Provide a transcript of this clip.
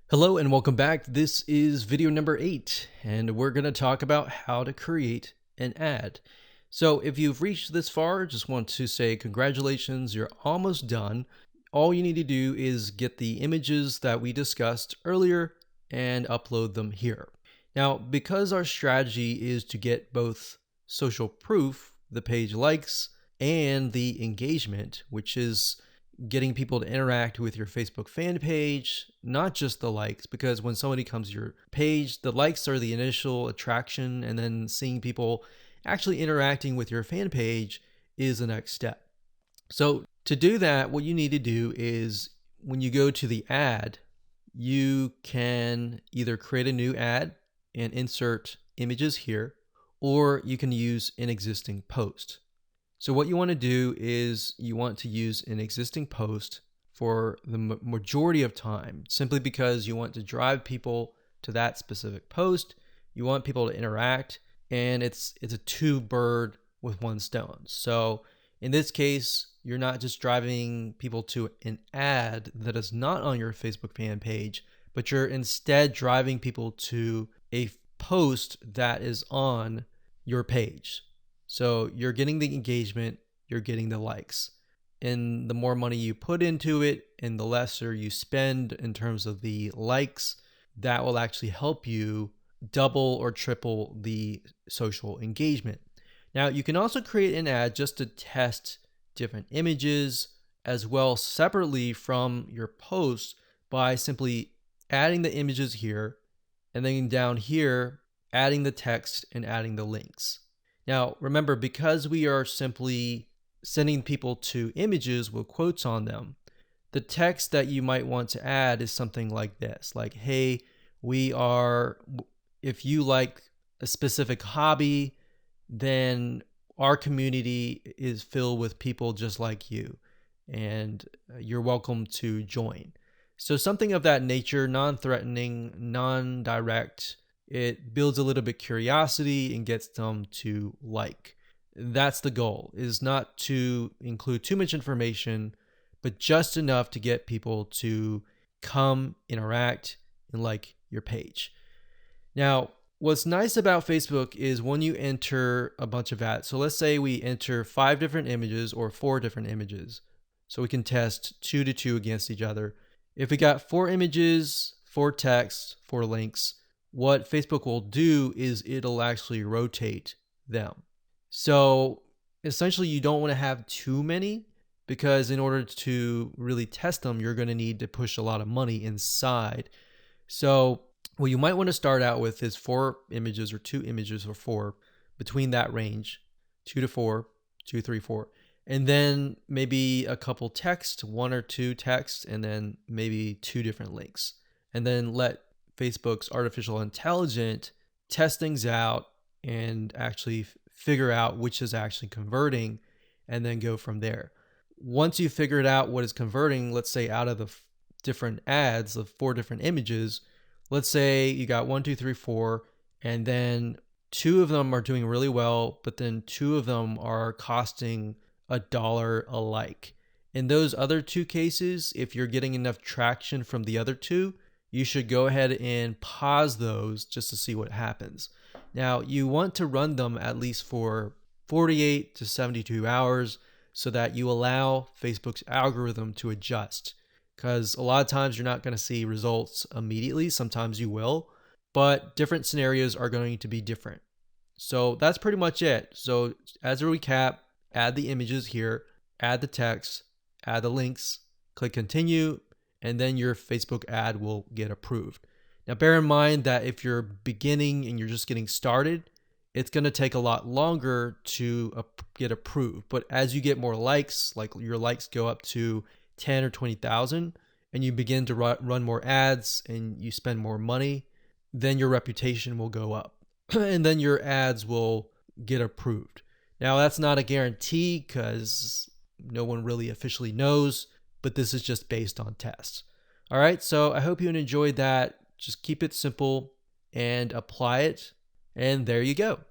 Hello and welcome back. This is video number 8, and we're going to talk about how to create an ad. So if you've reached this far, just want to say congratulations, you're almost done. All you need to do is get the images that we discussed earlier and upload them here. Now, because our strategy is to get both social proof, the page likes, and the engagement, which is getting people to interact with your Facebook fan page, not just the likes, because when somebody comes to your page, the likes are the initial attraction, and then seeing people actually interacting with your fan page is the next step. So to do that, what you need to do is when you go to the ad, you can either create a new ad and insert images here, or you can use an existing post. So what you want to do is you want to use an existing post for the majority of time, simply because you want to drive people to that specific post. You want people to interact, and it's a two bird with one stone. So in this case, you're not just driving people to an ad that is not on your Facebook fan page, but you're instead driving people to a post that is on your page. So you're getting the engagement, you're getting the likes. And the more money you put into it and the lesser you spend in terms of the likes, that will actually help you double or triple the social engagement. Now, you can also create an ad just to test different images as well separately from your post by simply adding the images here, and then down here, adding the text and adding the links. Now, remember, because we are simply sending people to images with quotes on them, the text that you might want to add is something like this, like, hey, if you like a specific hobby, then our community is filled with people just like you, and you're welcome to join. So something of that nature, non-threatening, non-direct. It builds a little bit curiosity and gets them to like. That's the goal, is not to include too much information, but just enough to get people to come, interact, and like your page. Now, what's nice about Facebook is when you enter a bunch of ads. So let's say we enter 5 different images or 4 different images. So we can test 2 to 2 against each other. If we got 4 images, 4 text, 4 links, what Facebook will do is it'll actually rotate them. So essentially, you don't want to have too many, because in order to really test them, you're going to need to push a lot of money inside. So what you might want to start out with is 4 images or 2 images or 4, between that range, 2 to 4, 2, 3, 4. And then maybe a couple text, 1 or 2 texts, and then maybe 2 different links. And then let Facebook's artificial intelligence test things out and actually figure out which is actually converting, and then go from there. Once you figured out what is converting, let's say out of the different ads of 4 different images, let's say you got 1, 2, 3, 4, and then 2 of them are doing really well, but then 2 of them are costing $1 a like. In those other 2 cases, if you're getting enough traction from the other 2, you should go ahead and pause those just to see what happens. Now, you want to run them at least for 48 to 72 hours so that you allow Facebook's algorithm to adjust. Because a lot of times you're not going to see results immediately. Sometimes you will, but different scenarios are going to be different. So that's pretty much it. So as a recap, add the images here, add the text, add the links, click continue, and then your Facebook ad will get approved. Now, bear in mind that if you're beginning and you're just getting started, it's going to take a lot longer to get approved. But as you get more likes, like your likes go up to 10 or 20,000, and you begin to run more ads and you spend more money, then your reputation will go up and then your ads will get approved. Now, that's not a guarantee because no one really officially knows, but this is just based on tests. All right, so I hope you enjoyed that. Just keep it simple and apply it, and there you go.